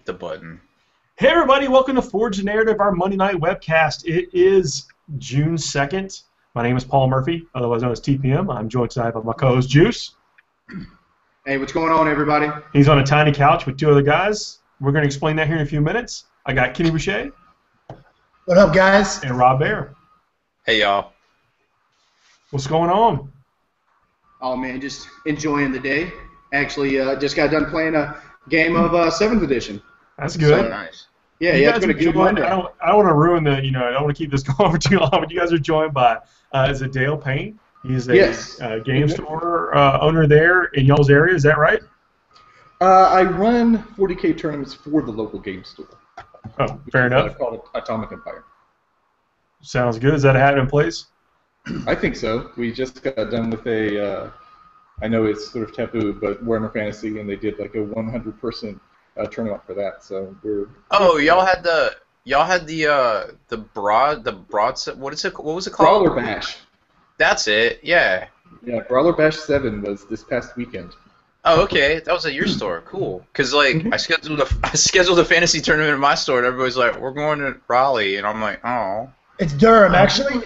the button. Hey everybody, welcome to Forge the Narrative, our Monday night webcast. It is June 2nd. My name is Paul Murphy, otherwise known as TPM. I'm joined tonight by my co-host Juice. Hey, what's going on, everybody? He's on a tiny couch with two other guys. We're going to explain that here in a few minutes. I got Kenny Boucher. What up, guys? And Rob Bear. Hey, y'all. What's going on? Oh, man, just enjoying the day. Actually, just got done playing a game of 7th edition. That's good. So nice. Yeah, it's been a good one. I don't want to ruin the, I don't want to keep this going for too long, but you guys are joined by, is it Dale Payne? He's a game store owner there in y'all's area, is that right? I run 40K tournaments for the local game store. Oh, fair enough. Called Atomic Empire. Sounds good. Is that a hat in place? I think so. We just got done with a, I know it's sort of taboo, but Warhammer Fantasy, and they did like a 100-person tournament for that. So we're. Oh, y'all had the broad what was it called? Brawler Bash. That's it. Yeah. Yeah, Brawler Bash 7 was this past weekend. Oh, okay. That was at your store. Cool. Cause like I scheduled a fantasy tournament in my store, and everybody's like, "We're going to Raleigh," and I'm like, "Oh." It's Durham, actually.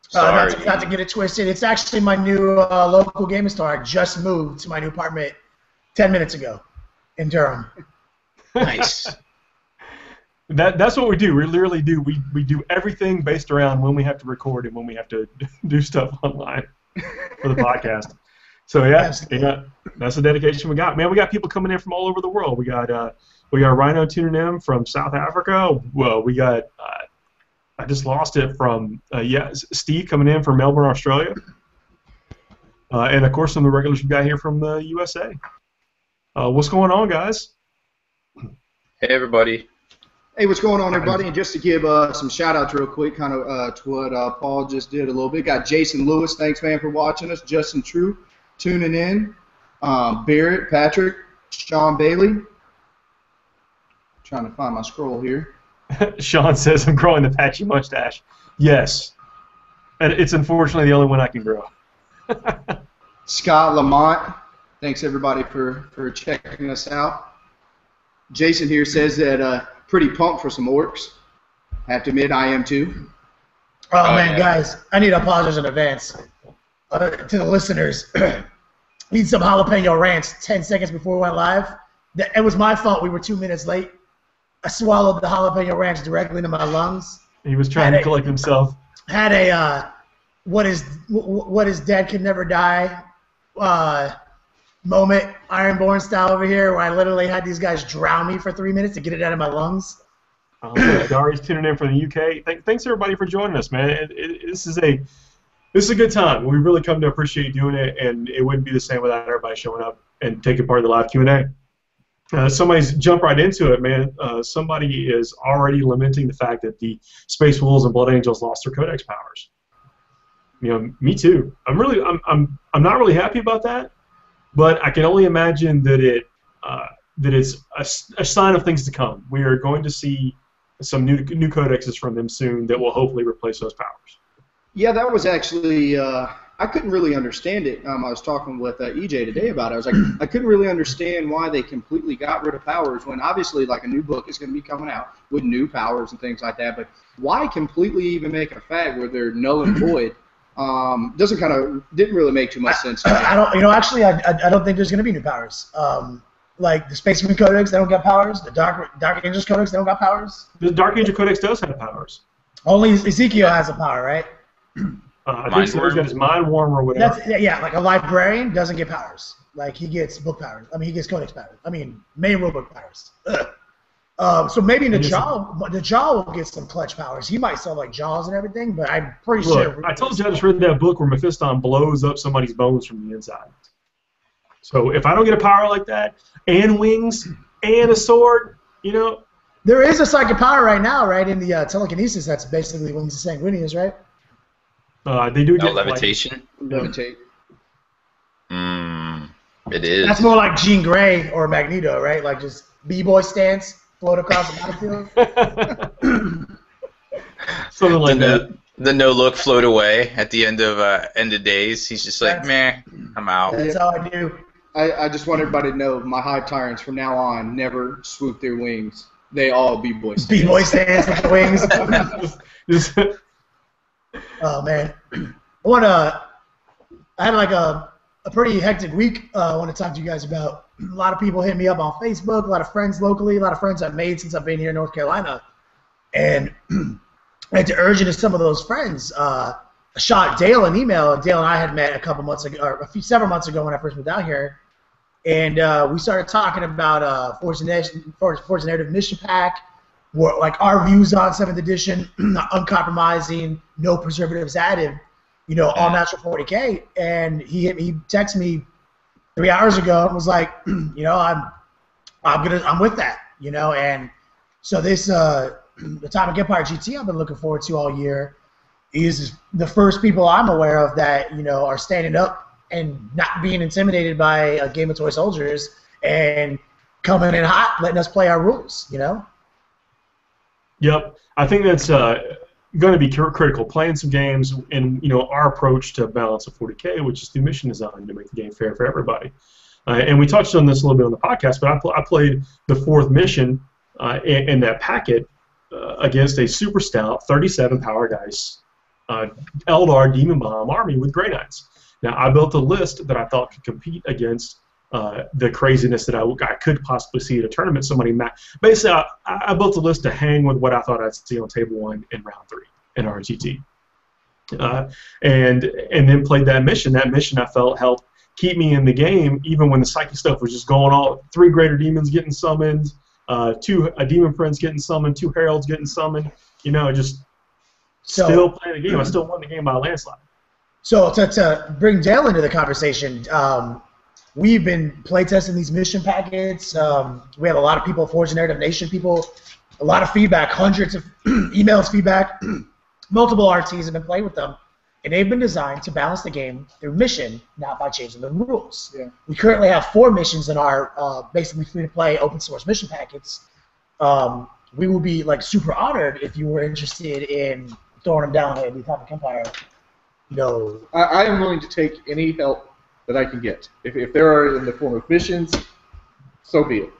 Sorry. Not to get it twisted. It's actually my new local gaming store. I just moved to my new apartment 10 minutes ago in Durham. Nice. That's what we do. We literally do. We do everything based around when we have to record and when we have to do stuff online for the podcast. So yeah, that's the dedication we got. Man, we got people coming in from all over the world. We got Rhino tuning in from South Africa. Well, we got I just lost it from Steve coming in from Melbourne, Australia, and of course some of the regulars we got here from the USA. What's going on, guys? Hey, everybody. Hey, what's going on, everybody? And just to give some shout-outs real quick, kind of to what Paul just did a little bit. Got Jason Lewis, thanks, man, for watching us. Justin True, tuning in. Barrett, Patrick, Sean Bailey. Trying to find my scroll here. Sean says, I'm growing the patchy mustache. Yes. And it's unfortunately the only one I can grow. Scott Lamont, thanks, everybody, for checking us out. Jason here says that pretty pumped for some orcs. Have to admit, I am too. Oh man, yeah. Guys, I need to apologize in advance to the listeners. Need some jalapeno rants 10 seconds before we went live. It was my fault. We were 2 minutes late. I swallowed the jalapeno ranch directly into my lungs. He was trying to collect himself. Had a what is dead can never die moment, Ironborn style over here, where I literally had these guys drown me for 3 minutes to get it out of my lungs. Dari's tuning in from the UK. Thanks everybody for joining us, man. This is a good time. We really come to appreciate doing it, and it wouldn't be the same without everybody showing up and taking part in the live Q&A. Somebody's jumped right into it, man. Somebody is already lamenting the fact that the Space Wolves and Blood Angels lost their Codex powers. Me too. I'm not really happy about that, but I can only imagine that it's a sign of things to come. We are going to see some new codexes from them soon that will hopefully replace those powers. Yeah, that was actually I couldn't really understand it. I was talking with EJ today about it. I was like, I couldn't really understand why they completely got rid of powers when obviously like a new book is going to be coming out with new powers and things like that. But why completely even make a fact where they're null and void? Didn't really make too much sense to me. I don't think there's going to be new powers. Like the Space Marine Codex, they don't got powers. The Dark Angels Codex, they don't got powers. The Dark Angel Codex does have powers. Only Ezekiel has a power, right? I think so. He's got his Mind Worm or whatever. Like a librarian doesn't get powers. Like he gets book powers. I mean, he gets Codex powers. I mean, main rulebook powers. So maybe the Jaw will get some clutch powers. He might sell like Jaws and everything, but I'm pretty sure. I told you I just read that book where Mephiston blows up somebody's bones from the inside. So if I don't get a power like that, and wings, and a sword, There is a psychic power right now, right, in the telekinesis that's basically Wings of Sanguinius, right? They do get levitation. Levitate. It is. That's more like Jean Grey or Magneto, right? Like just B-boy stance, float across the battlefield. Something like that. The no look float away at the end of days. He's just like, meh, I'm out. That's all I do. I just want everybody to know my Hive Tyrants from now on never swoop their wings. They all B-boy stance. B-boy stance with the wings. Oh, man. I had like a pretty hectic week I want to talk to you guys about. A lot of people hit me up on Facebook, a lot of friends locally, a lot of friends I've made since I've been here in North Carolina. And I had to urge into some of those friends. I shot Dale an email. Dale and I had met a couple months ago, or several months ago when I first moved out here. And we started talking about Force Narrative Mission Pack, like our views on 7th edition, uncompromising, no preservatives added, all natural 40K. And he texted me 3 hours ago and was like, I'm with that, And so this Atomic Empire GT I've been looking forward to all year is the first people I'm aware of that are standing up and not being intimidated by a game of toy soldiers and coming in hot, letting us play our rules, Yep, I think that's going to be critical. Playing some games and our approach to balance of 40K, which is through mission design to make the game fair for everybody. And we touched on this a little bit on the podcast, but I played the 4th mission in that packet against a super stout 37 power dice Eldar Demon Bomb army with Grey Knights. Now, I built a list that I thought could compete against the craziness that I could possibly see at a tournament. Basically, I built a list to hang with what I thought I'd see on table 1 in round 3 in RGT. And then played that mission. That mission I felt helped keep me in the game, even when the psychic stuff was just going on. 3 greater demons getting summoned, 2 demon friends getting summoned, 2 heralds getting summoned. Still playing the game. I still won the game by a landslide. So to bring Dale into the conversation, we've been playtesting these mission packets. We have a lot of people, Forge Narrative Nation people, a lot of feedback, hundreds of emails, feedback. Multiple RTs have been playing with them, and they've been designed to balance the game through mission, not by changing the rules. Yeah. We currently have 4 missions in our basically free-to-play open source mission packets. We would be super honored if you were interested in throwing them down in the Atomic Empire. I am willing to take any help that I can get. If there are in the form of missions, so be it.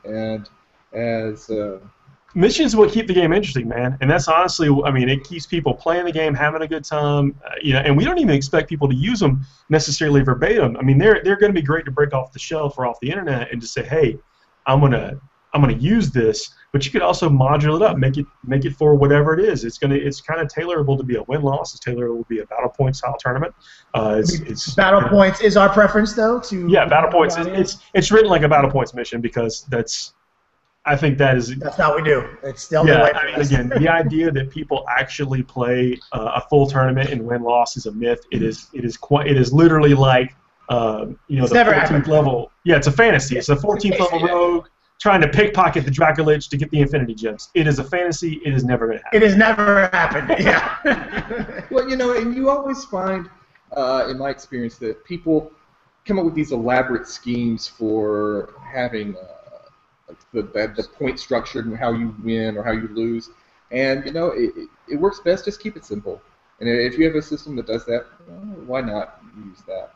And as missions will keep the game interesting, man. And that's honestly, it keeps people playing the game, having a good time. And we don't even expect people to use them necessarily verbatim. They're going to be great to break off the shelf or off the internet and just say, hey, I'm gonna use this. But you could also modulate it up, make it for whatever it is. It's kind of tailorable to be a win-loss. It's tailorable to be a battle point style tournament. Battle points is our preference, though. Battle points. It's written like a battle points mission because that's how we do. It's the only way. Again, the idea that people actually play a full tournament and win-loss is a myth. It is literally like the 14th level. Yeah, it's a fantasy. It's a 14th level rogue trying to pickpocket the Dracolich to get the Infinity Gems. It is a fantasy. It is never going to happen. It has never happened. Yeah. Well, and you always find, in my experience, that people come up with these elaborate schemes for having the point structure and how you win or how you lose. And, it works best. Just keep it simple. And if you have a system that does that, why not use that?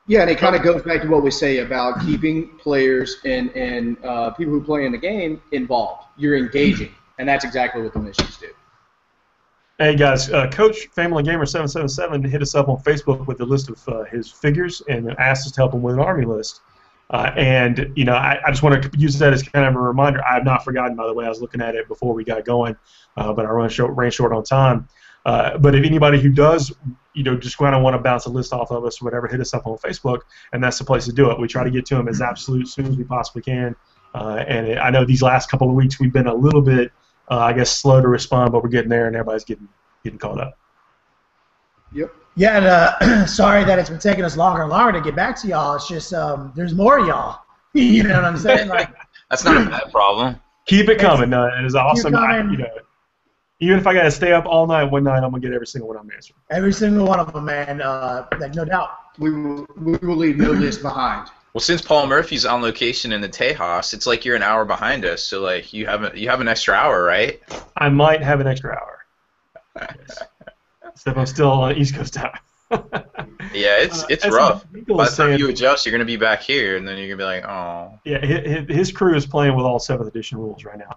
Yeah, and it kind of goes back to what we say about keeping players and people who play in the game involved. You're engaging, and that's exactly what the missions do. Hey guys, Coach Family Gamer 777 hit us up on Facebook with a list of his figures and asked us to help him with an army list. I just want to use that as kind of a reminder. I have not forgotten, by the way. I was looking at it before we got going, but I ran short on time. But if anybody who does, just kind of want to bounce a list off of us or whatever, hit us up on Facebook, and that's the place to do it. We try to get to them as absolute soon as we possibly can. I know these last couple of weeks we've been a little bit, slow to respond, but we're getting there, and everybody's getting caught up. Yep. Yeah, and sorry that it's been taking us longer and longer to get back to y'all. It's just there's more of y'all. You know what I'm saying? That's not a bad problem. Keep it coming. It is awesome. Even if I got to stay up all night one night, I'm going to get every single one I'm answering. Every single one of them, man. No doubt. We will leave no list behind. Well, since Paul Murphy's on location in the Tejas, it's like you're an hour behind us, so you have an extra hour, right? I might have an extra hour. Yes. Except I'm still on East Coast time. Yeah, it's as rough. Michael By was the time saying, you adjust, you're gonna be back here, and then you're gonna be like, oh. yeah, his crew is playing with all 7th edition rules right now.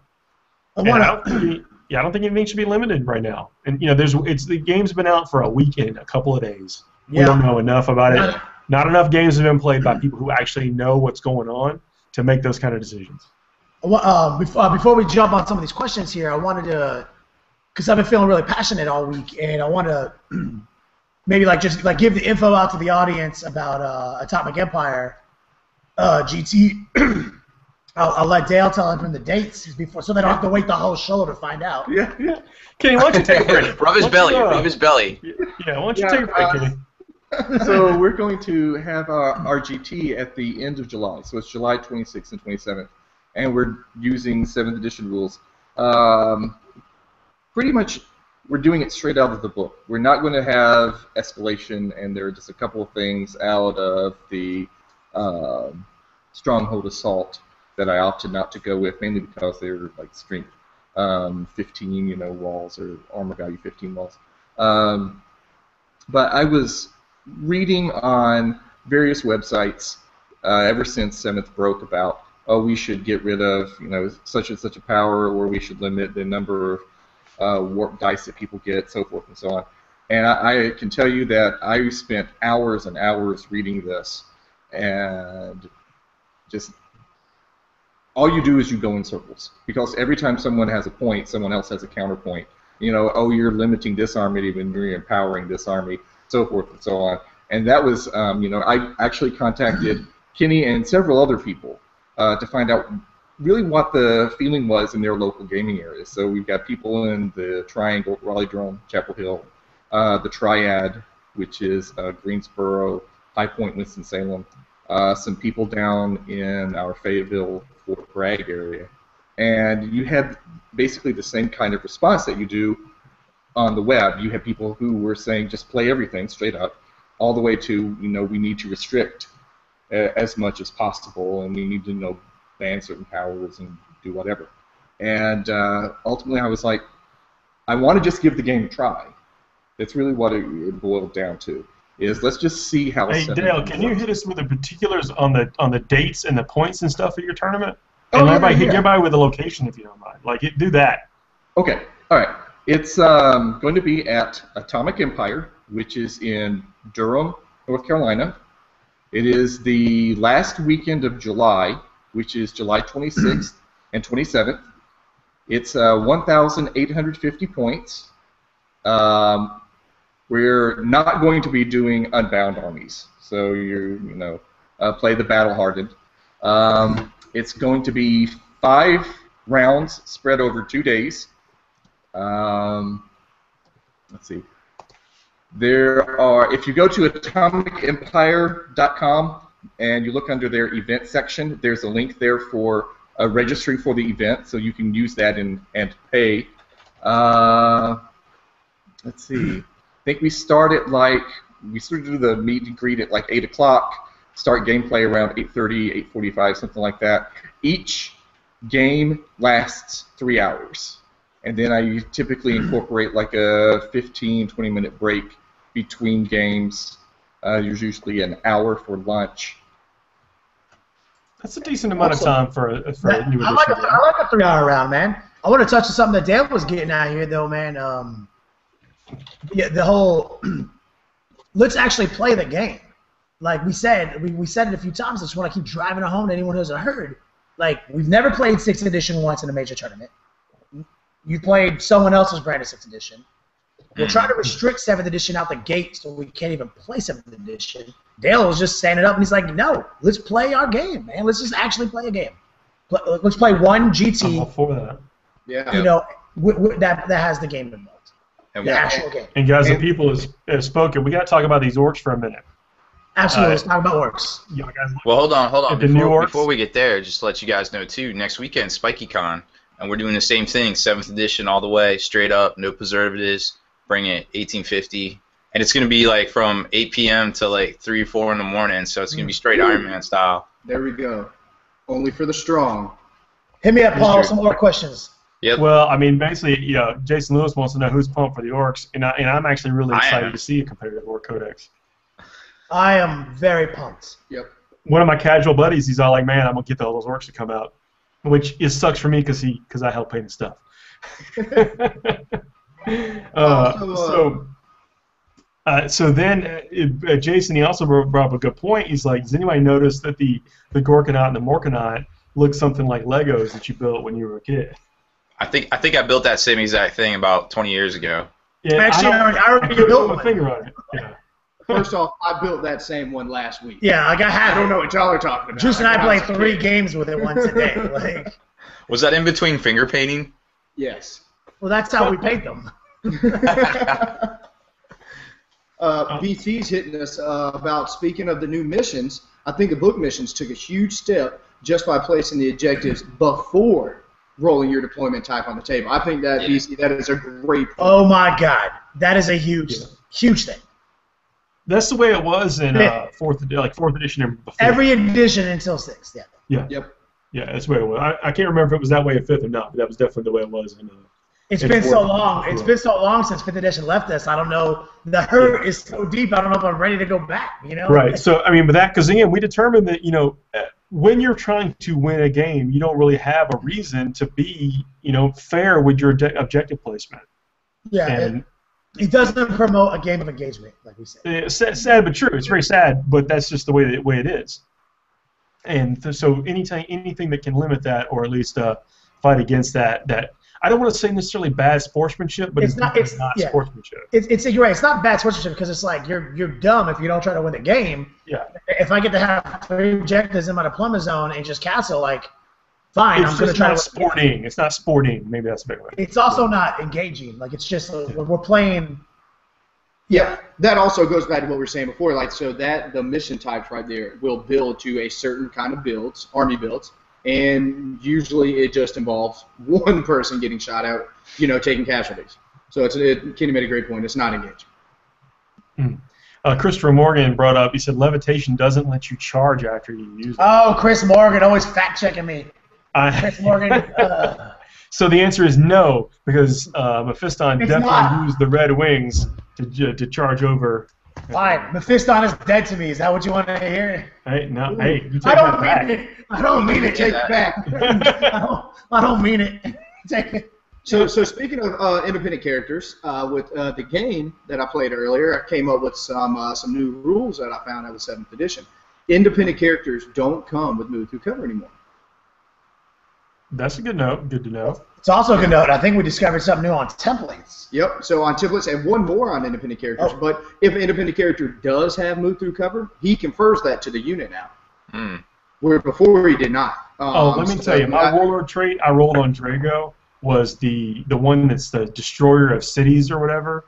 I And I want don't think I don't think anything should be limited right now. And the game's been out for a weekend, a couple of days. We don't know enough about it. Not enough games have been played by people who actually know what's going on to make those kind of decisions. before we jump on some of these questions here, I wanted to, because I've been feeling really passionate all week, and I want to maybe just give the info out to the audience about Atomic Empire GT. I'll let Dale tell him the dates before, so they don't have to wait the whole show to find out. Yeah. Kenny, why don't you take a break? Rub his belly. Rub his belly. Yeah, why don't you take a break, Kenny? So we're going to have our GT at the end of July. So it's July 26th and 27th. And we're using 7th edition rules. Pretty much, we're doing it straight out of the book. We're not going to have escalation, and there are just a couple of things out of the Stronghold Assault that I opted not to go with, mainly because they were like strength 15, walls, or armor value 15 walls. But I was reading on various websites ever since 7th broke about, we should get rid of such and such a power, or we should limit the number of warp dice that people get, so forth and so on. And I can tell you that I spent hours and hours reading this, and just all you do is you go in circles, because every time someone has a point, someone else has a counterpoint. You're limiting this army when you're empowering this army, so forth and so on. And that was, I actually contacted Kenny and several other people to find out really what the feeling was in their local gaming areas. So we've got people in the Triangle, Raleigh-Durham, Chapel Hill, the Triad, which is Greensboro, High Point, Winston-Salem, some people down in our Fayetteville, Fort Bragg area. And you had basically the same kind of response that you do on the web. You had people who were saying just play everything straight up, all the way to, we need to restrict as much as possible, and we need to, ban certain powers and do whatever. And ultimately I was like, I want to just give the game a try. That's really what it boiled down to, is let's just see how. Hey, Dale, can you hit us with the particulars on the dates and the points and stuff of your tournament? Oh, And yeah, hit yeah. everybody with the location if you don't mind. Do that. Okay, all right. It's going to be at Atomic Empire, which is in Durham, North Carolina. It is the last weekend of July, which is July 26th and 27th. It's 1,850 points. We're not going to be doing Unbound armies, so play the battle hardened. It's going to be 5 rounds spread over 2 days. Let's see. There are, if you go to atomicempire.com and you look under their event section, there's a link there for registering for the event, so you can use that and pay. Let's see. I think we sort of do the meet and greet at like 8 o'clock, start gameplay around 8:30, 8:45, something like that. Each game lasts 3 hours. And then I typically incorporate like a 15, 20-minute break between games. There's usually an hour for lunch. That's a decent amount of time for a new edition. I like a 3-hour round, man. I want to touch on something that Dale was getting at here, though, man. The whole let's actually play the game. Like we said, we said it a few times. I just want to keep driving it home to anyone who hasn't heard. Like, we've never played 6th edition once in a major tournament. You played someone else's brand of 6th edition. We're trying to restrict 7th edition out the gate so we can't even play 7th edition. Dale was just standing up and he's like, no, let's play our game, man. Let's just actually play a game. Let's play one GT. I'm all for that. Yeah. That has the game involved. And The actual game. And guys, the people have spoken. We got to talk about these orcs for a minute. Absolutely. Let's talk about orcs. Yeah, guys. Well, hold on. The new orcs? Before we get there, just to let you guys know, too, next weekend, SpikeyCon, and we're doing the same thing, 7th edition all the way, straight up, no preservatives, bring it 1850. And it's going to be like from 8 p.m. to like 3 or 4 in the morning, so it's going to be straight Iron Man style. There we go. Only for the strong. Hit me up, Paul, with some more questions. Yep. Well, I mean, basically, Jason Lewis wants to know who's pumped for the orcs, and I'm actually really excited to see a competitive orc codex. I am very pumped. Yep. One of my casual buddies, he's all like, "Man, I'm gonna get all those orcs to come out," which sucks for me because I help paint the stuff. So then Jason, he also brought up a good point. He's like, does anybody notice that the Gorkanaut and the Morkanaut look something like Legos that you built when you were a kid? I think I built that same exact thing about 20 years ago. Yeah, actually, I already built my finger on it. Yeah. First off, I built that same one last week. Yeah, like I don't know what y'all are talking about. Juice and I played 3 games with it once a day. Like, was that in between finger painting? Yes. well, that's how we paint them. BT's hitting us about, speaking of the new missions, I think the book missions took a huge step just by placing the objectives before rolling your deployment type on the table. I think that, BC, that is a great point. Oh my God, that is a huge thing. That's the way it was in fourth edition and before. Every edition until 6th, yeah. Yeah. Yep. Yeah, that's the way it was. I can't remember if it was that way in 5th or not, but that was definitely the way it was in. It's been so long. It's been so long since 5th edition left us. I don't know. The hurt is so deep. I don't know if I'm ready to go back. You know. Right. So I mean, but that, because again, we determined that when you're trying to win a game, you don't really have a reason to be fair with your objective placement. Yeah. And it doesn't promote a game of engagement, like we said. It's sad but true. It's very sad, but that's just the way it is. And so anything that can limit that, or at least fight against that. I don't want to say necessarily bad sportsmanship, but it's not sportsmanship. You're right. It's not bad sportsmanship because it's like you're dumb if you don't try to win the game. Yeah. If I get to have 3 objectives in my deployment zone and just castle, like, fine, I'm going to try to. Sporting. It's not sporting. Maybe that's a better way. It's also not engaging. Like, it's just we're playing. Yeah, that also goes back to what we were saying before. Like, so that the mission types right there will build to a certain kind of builds, army builds. And usually it just involves one person getting shot out, taking casualties. So Kenny made a great point. It's not engaging. Christopher Morgan brought up, he said, levitation doesn't let you charge after you use it. Oh, Chris Morgan, always fact-checking me. Chris Morgan. So the answer is no, because Mephiston definitely used the red wings to charge over. Fine. Mephiston is dead to me. Is that what you want to hear? Hey, no. Hey, you take that back. I don't mean it. Take it back. I don't mean it. Take it. So speaking of independent characters, with the game that I played earlier, I came up with some new rules that I found out of 7th edition. Independent characters don't come with move through cover anymore. That's a good note. Good to know. It's also a good note. I think we discovered something new on templates. Yep. So on templates, and one more on independent characters. But if an independent character does have move through cover, he confers that to the unit now. Where before he did not. Let me tell you, my warlord trait I rolled on Drago was the one that's the destroyer of cities or whatever.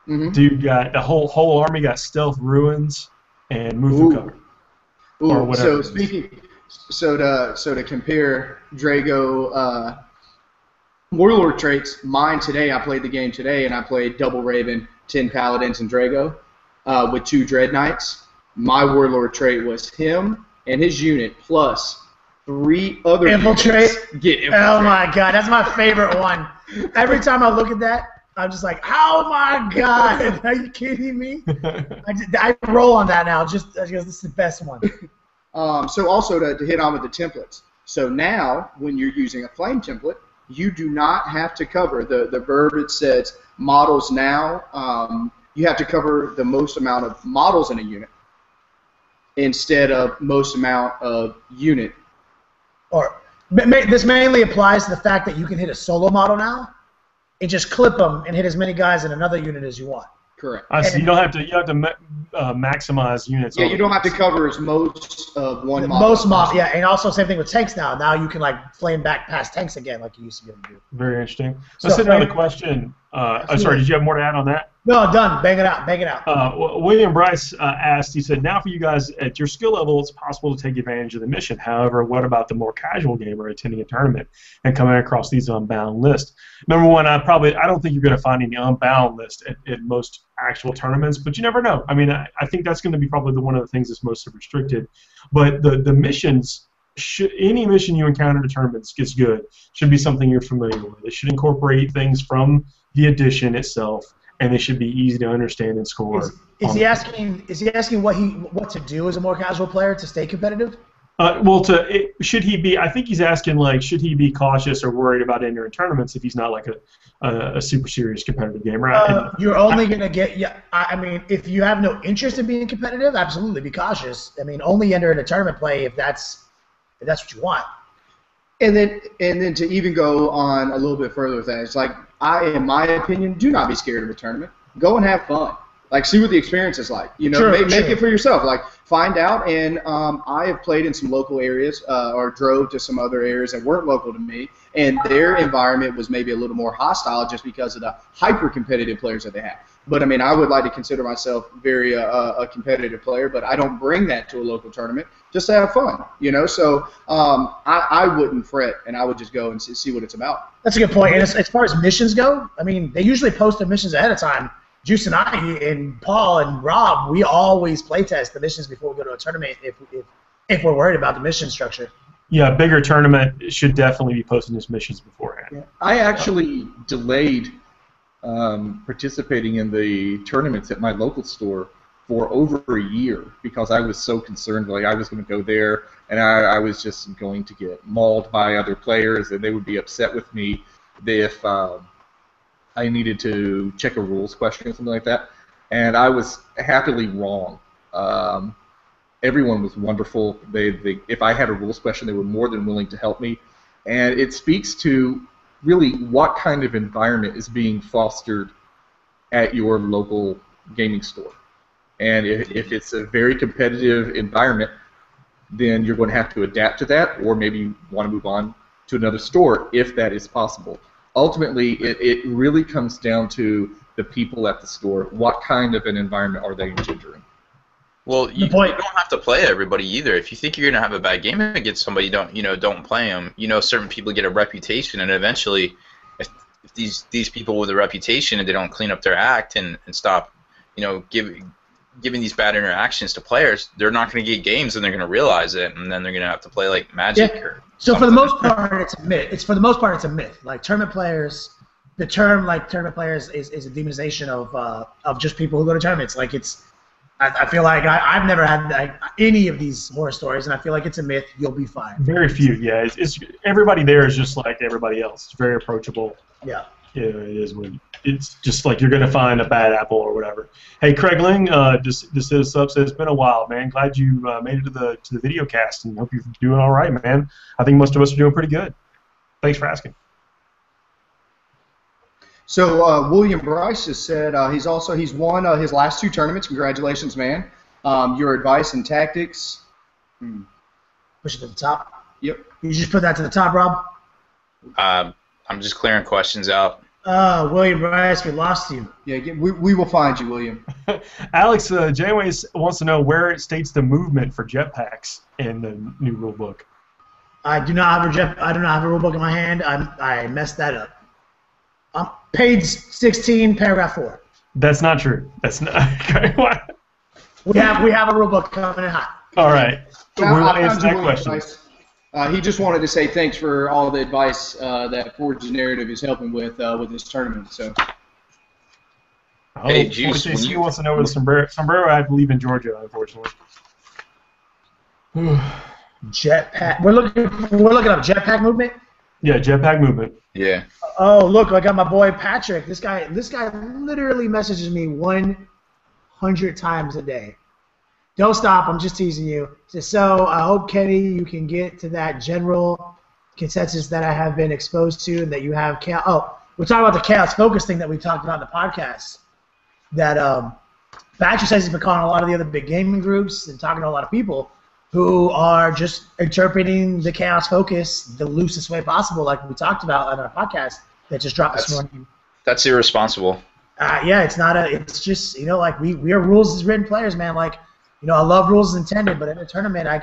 Dude got the whole army got stealth ruins and move through cover. Or whatever. So to compare Drago warlord traits, mine today, I played the game today, and I played Double Raven, 10 Paladins, and Drago with 2 Dread Knights. My warlord trait was him and his unit plus 3 other infiltrate. Get infiltrate. Oh my God, that's my favorite one. Every time I look at that, I'm just like, oh my God, are you kidding me? I roll on that now just because this is the best one. So also to hit on with the templates. So now, when you're using a flame template, you do not have to cover the verbiage says models now. You have to cover the most amount of models in a unit instead of most amount of unit. This mainly applies to the fact that you can hit a solo model now and just clip them and hit as many guys in another unit as you want. Correct. So you don't have to. You have to maximize units. Yeah, you don't have to cover as most of one model. Most model, yeah, and also same thing with tanks now. Now you can like flame back past tanks again, like you used to be able to do. Very interesting. Let's hit another question. Sorry, did you have more to add on that? No, done. Bang it out. Bang it out. William Bryce asked. He said, "Now for you guys at your skill level, it's possible to take advantage of the mission. However, what about the more casual gamer attending a tournament and coming across these unbound lists? Number one, I don't think you're going to find any unbound list at most actual tournaments, but you never know. I mean, I think that's going to be probably one of the things that's most restricted. But the missions." Any mission you encounter at tournaments is good. Should be something you're familiar with. It should incorporate things from the edition itself, and they should be easy to understand and score. Is he asking what to do as a more casual player to stay competitive? Should he be? I think he's asking like, should he be cautious or worried about entering tournaments if he's not like a super serious competitive gamer? You're only gonna get I mean, if you have no interest in being competitive, absolutely be cautious. I mean, only enter in a tournament play if that's what you want. And then to even go on a little bit further with that, it's like, in my opinion, do not be scared of a tournament. Go and have fun. Like, see what the experience is like. You know, make it for yourself. Like, find out. And I have played in some local areas or drove to some other areas that weren't local to me, and their environment was maybe a little more hostile just because of the hyper-competitive players that they have. But, I mean, I would like to consider myself very a competitive player, but I don't bring that to a local tournament just to have fun, you know? So I wouldn't fret, and I would just go and see what it's about. That's a good point. And as far as missions go, I mean, they usually post their missions ahead of time. Juice and I and Paul and Rob, we always playtest the missions before we go to a tournament if we're worried about the mission structure. Yeah, a bigger tournament should definitely be posting his missions beforehand. Yeah. I actually delayed participating in the tournaments at my local store for over a year because I was so concerned. Like, I was going to go there and I was just going to get mauled by other players, and they would be upset with me if I needed to check a rules question or something like that, and I was happily wrong. Everyone was wonderful. If I had a rules question, they were more than willing to help me, and it speaks to really what kind of environment is being fostered at your local gaming store. And if it's a very competitive environment, then you're going to have to adapt to that, or maybe you want to move on to another store if that is possible. Ultimately, it really comes down to the people at the store. What kind of an environment are they engendering? Well, you don't have to play everybody either. If you think you're gonna have a bad game against somebody, don't play them. You know, certain people get a reputation, and eventually, if these people with a reputation and they don't clean up their act and stop, giving these bad interactions to players, they're not going to get games, and they're going to realize it, and then they're going to have to play like Magic. Yeah. Or so for the most part, it's a myth. For the most part, it's a myth. Like tournament players, the term like tournament players is a demonization of just people who go to tournaments. Like I feel like I've never had any of these horror stories, and I feel like it's a myth. You'll be fine. Very few, yeah. It's everybody there is just like everybody else. It's very approachable. Yeah. Yeah, it is. It's just like you're gonna find a bad apple or whatever. Hey, Craig Ling, just says it's been a while, man. Glad you made it to the video cast, and hope you're doing all right, man. I think most of us are doing pretty good. Thanks for asking. So William Bryce has said he's won his last 2 tournaments. Congratulations, man. Your advice and tactics. Push it to the top. Yep. You just put that to the top, Rob. I'm just clearing questions out. William Bryce, we lost you. Yeah, we will find you, William. Alex, Janeway wants to know where it states the movement for jetpacks in the new rule book. I do not have a rule book in my hand. I messed that up. Page 16, paragraph 4. That's not true. That's not. What? We have a rule book coming in hot. All right. We will answer that question. He just wanted to say thanks for all the advice that Forge's Narrative is helping with this tournament. So. Hey, Juice, he wants to know where the sombrero, I believe, in Georgia, unfortunately. Jetpack. We're looking up jetpack movement. Yeah, jetpack movement. Yeah. Oh, look! I got my boy Patrick. This guy literally messages me 100 times a day. Don't stop. I'm just teasing you. So I hope, Kenny, you can get to that general consensus that I have been exposed to, and that you have. We're talking about the chaos focus thing that we talked about in the podcast. That Patrick says he's been calling a lot of the other big gaming groups and talking to a lot of people who are just interpreting the chaos focus the loosest way possible, like we talked about on our podcast that just dropped this morning. That's irresponsible. Yeah, it's not it's just, like we are rules as written players, man. Like, I love rules as intended, but in a tournament, I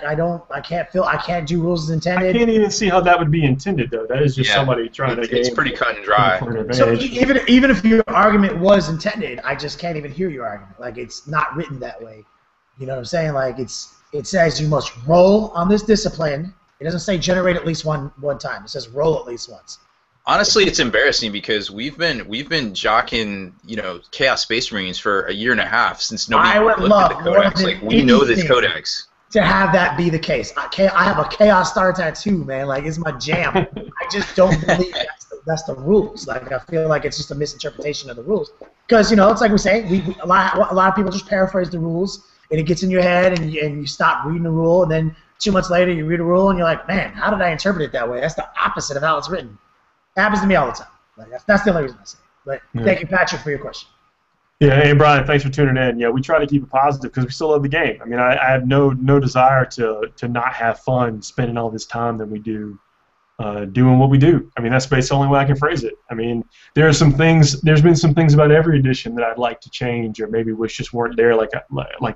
can't do rules as intended. I can't even see how that would be intended, though. That is just somebody trying to. It's pretty cut and dry. So even if your argument was intended, I just can't even hear your argument. Like, it's not written that way. You know what I'm saying? Like, it says you must roll on this discipline. It doesn't say generate at least one time. It says roll at least once. Honestly, it's embarrassing because we've been jocking, Chaos Space Marines for a year and a half since nobody looked at the codex. Like, we know this codex. To have that be the case. I have a Chaos Star tattoo, man. Like, it's my jam. I just don't believe that's the rules. Like, I feel like it's just a misinterpretation of the rules. Because, it's like we say, a lot of people just paraphrase the rules, and it gets in your head, and you stop reading the rule, and then 2 months later you read a rule, and you're like, man, how did I interpret it that way? That's the opposite of how it's written. It happens to me all the time. Like, that's the only reason I say it. But thank you, Patrick, for your question. Yeah, hey Brian, thanks for tuning in. Yeah, we try to keep it positive because we still love the game. I mean, I have no desire to not have fun spending all this time that we do doing what we do. I mean, that's basically the only way I can phrase it. I mean, there's been some things about every edition that I'd like to change or maybe wish just weren't there like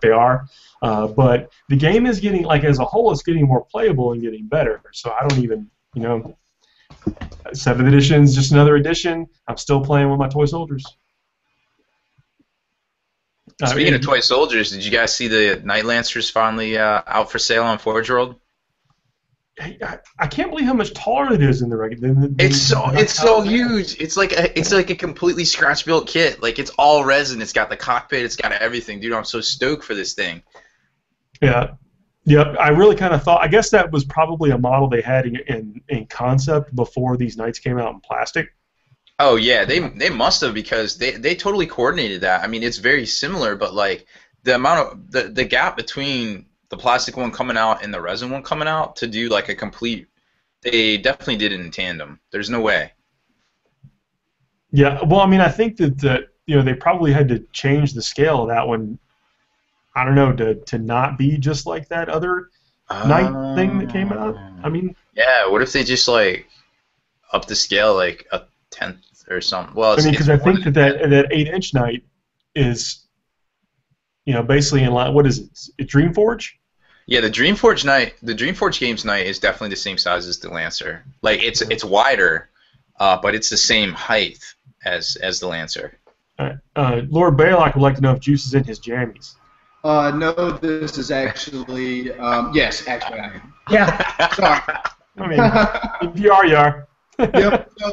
they are. But the game is getting, like, as a whole, it's getting more playable and getting better. So I don't even, 7th edition is just another edition. I'm still playing with my toy soldiers. Speaking of toy soldiers, did you guys see the Night Lancers finally out for sale on Forge World? I can't believe how much taller it is in the regular. It's so huge. It's like a completely scratch built kit. Like, it's all resin. It's got the cockpit. It's got everything, dude. I'm so stoked for this thing. Yeah. Yep. I really kind of thought. I guess that was probably a model they had in concept before these Knights came out in plastic. Oh yeah, they must have, because they totally coordinated that. I mean, it's very similar, but like the amount of the gap between the plastic one coming out and the resin one coming out to do like a complete, they definitely did it in tandem. There's no way. Yeah, well, I mean, I think that they probably had to change the scale of that one. I don't know, to not be just like that other Knight thing that came out. I mean, yeah. What if they just like up the scale like a 10th or something? Well, I mean, because I think that 8-inch Knight is, basically in line. What is it? It's Dreamforge? Yeah, the Dreamforge Games Knight is definitely the same size as the Lancer. Like, it's wider, but it's the same height as the Lancer. Lord Baylock would like to know if Juice is in his jammies. No, this is actually yes, actually I am. Yeah. Sorry. I mean, if you are, you are. Yep. So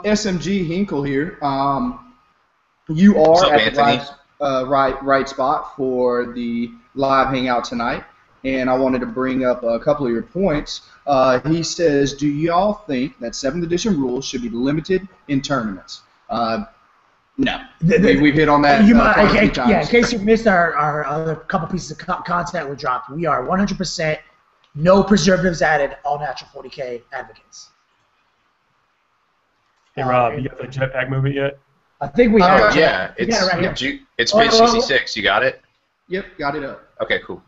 SMG Hinkle here. You are at the right spot for the live hangout tonight, and I wanted to bring up a couple of your points. He says, do y'all think that 7th edition rules should be limited in tournaments? No. We've hit on that. In case you missed our other couple pieces of content we dropped, we are 100% no preservatives added, all natural 40K advocates. Hey Rob, you got that jetpack movie yet? I think we have. Yeah, it's page 66. You got it? Yep, got it up. Okay, cool.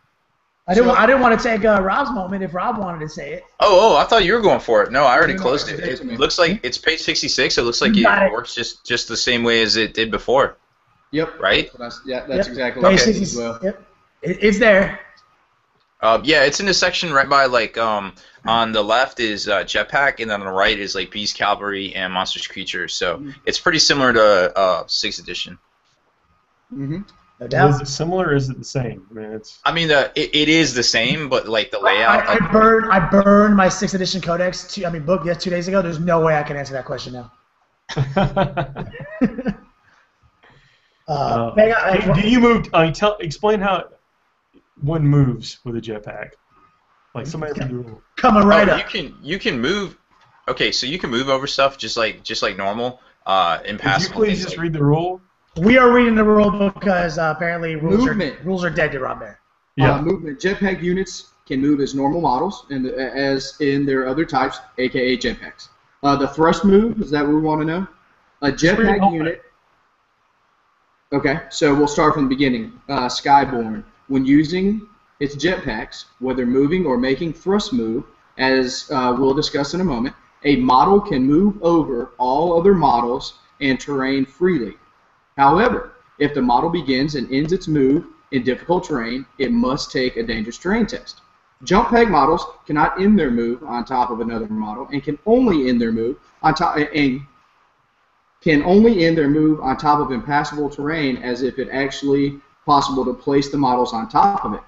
I didn't want to take Rob's moment if Rob wanted to say it. Oh, I thought you were going for it. No, I already closed it. It looks like it's page 66. It looks like it works just the same way as it did before. Yep. Right? That's exactly what I said as well. Yep. It's there. Yeah, it's in the section right by, like, on the left is Jetpack, and then on the right is, like, Beast Cavalry and Monsters Creatures. So it's pretty similar to 6th edition. Mm-hmm. No doubt. Is it similar or is it the same? I mean, it is the same, but, like, the layout. I burned my 6th edition codex, book 2 days ago. There's no way I can answer that question now. Do you move? Explain how one moves with a jetpack. Like somebody can do. Coming right up. You can move. Okay, so you can move over stuff just like normal. Impassable. Could you please just read the rule? We are reading the rule because apparently rules are dead to Rob Bear. Yeah. Movement. Jetpack units can move as normal models, as in their other types, aka jetpacks. The thrust move, is that what we want to know? A jetpack unit. Okay, so we'll start from the beginning. Skyborn. When using its jetpacks, whether moving or making thrust move, as we'll discuss in a moment, a model can move over all other models and terrain freely. However, if the model begins and ends its move in difficult terrain, it must take a dangerous terrain test. Jump pack models cannot end their move on top of another model and can only end their move on top of impassable terrain as if it actually possible to place the models on top of it.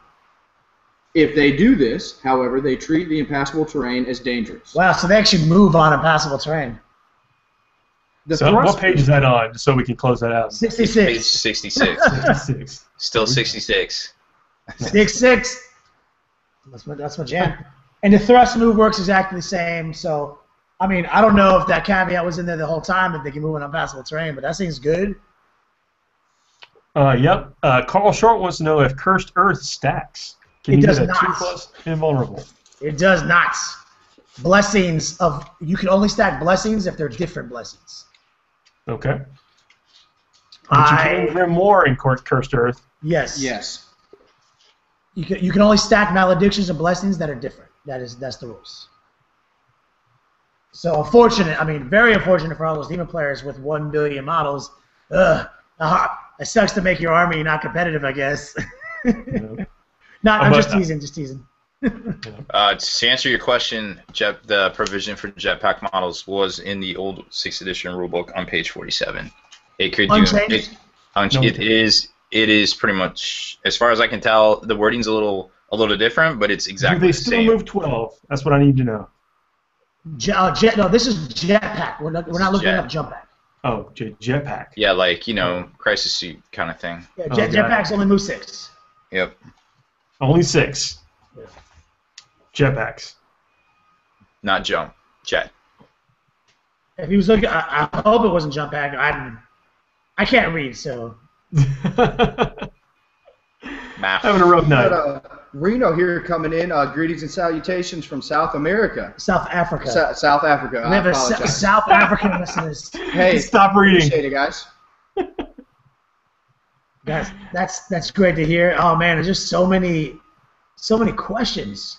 If they do this, however, they treat the impassable terrain as dangerous. Wow, so they actually move on impassable terrain. So what page is that on, just so we can close that out? 66. Page 66. 66. Still 66. 66. That's my jam. And the thrust move works exactly the same. So, I mean, I don't know if that caveat was in there the whole time, if they can move in unpassable terrain, but that seems good. Yep. Carl Short wants to know if Cursed Earth stacks. Can It you does get a not. 2+ invulnerable? It does not. Blessings of you can only stack blessings if they're different blessings. Okay. But you can engram more in Cursed Earth. Yes. Yes. You can only stack maledictions and blessings that are different. That's the rules. So unfortunate. I mean, very unfortunate for all those demon players with 1 billion models. It sucks to make your army not competitive, I guess. No, I'm just teasing. Just teasing. To answer your question, the provision for jetpack models was in the old 6th edition rulebook on page 47. It could Unchanged? It is pretty much, as far as I can tell, the wording's a little different, but it's exactly Do they the still same. move 12? That's what I need to know. No, this is jetpack. We're not looking up jump pack. Oh, jetpack. Yeah, like, crisis suit kind of thing. Yeah, jetpacks only move 6. Yep. Only 6. Yeah. Jetpacks. Not jump. Jet. If he was looking, I hope it wasn't jump pack. I can't read, so. Math. Having a rough night. Reno here coming in. Greetings and salutations from South America. South Africa. South Africa. We I have apologize. South African listeners. Hey, Stop reading. appreciate it, guys. Guys, that's great to hear. Oh man, there's just so many questions.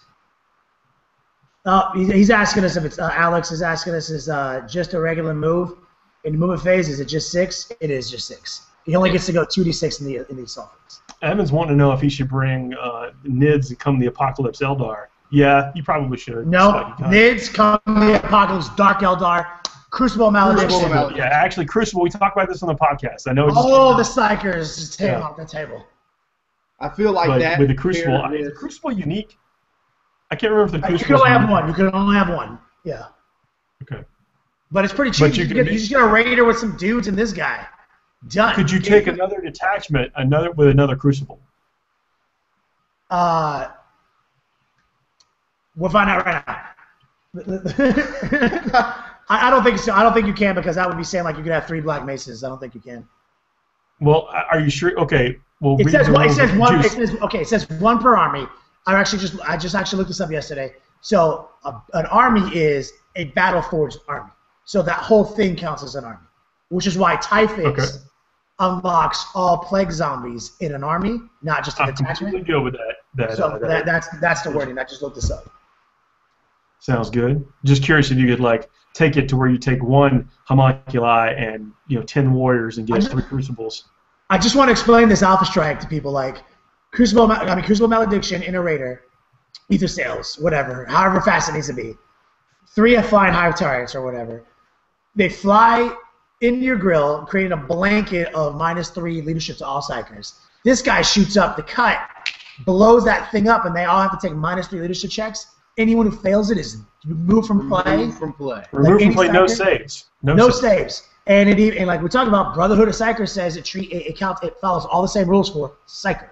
He's asking us if it's Alex is asking us is just a regular move in the movement phase. Is it just 6? It is just 6. He only gets to go 2d6 in the assault phase. Evan's wanting to know if he should bring Nids and come the Apocalypse Eldar. Yeah, you probably should. No, Nids, come the Apocalypse, Dark Eldar, Crucible Malediction. Yeah, actually, Crucible. We talked about this on the podcast. I know. All the Psychers just take off the table. I feel like but that. with the Crucible, is the Crucible unique? I can't remember if the Crucible. You can only have one. You can only have one. Yeah. Okay. But it's pretty cheap. You just get a raider with some dudes and this guy. Done. Could you take another detachment, with another Crucible? We'll find out right now. I don't think so. I don't think you can, because that would be saying like you could have 3 Black Maces. I don't think you can. It says one per army. I just actually looked this up yesterday. So an army is a battle-forged army. So that whole thing counts as an army, which is why Typhus unlocks all plague zombies in an army, not just a detachment. I'm go with that. So that's the wording. I just looked this up. Sounds good. Just curious if you could take it to where you take 1 homunculi and 10 warriors and get 3 crucibles. I just want to explain this Alpha Strike to people. Like Crucible Malediction in a Raider, Ether Sails, whatever, however fast it needs to be. 3 flying hive turrets or whatever. They fly into your grill, creating a blanket of -3 leadership to all Psychers. This guy shoots up the cut, blows that thing up, and they all have to take -3 leadership checks. Anyone who fails it is removed from play. Removed from play. Removed from play. No saves. No saves. And like we talked about, Brotherhood of Psychers says it follows all the same rules for Psyker.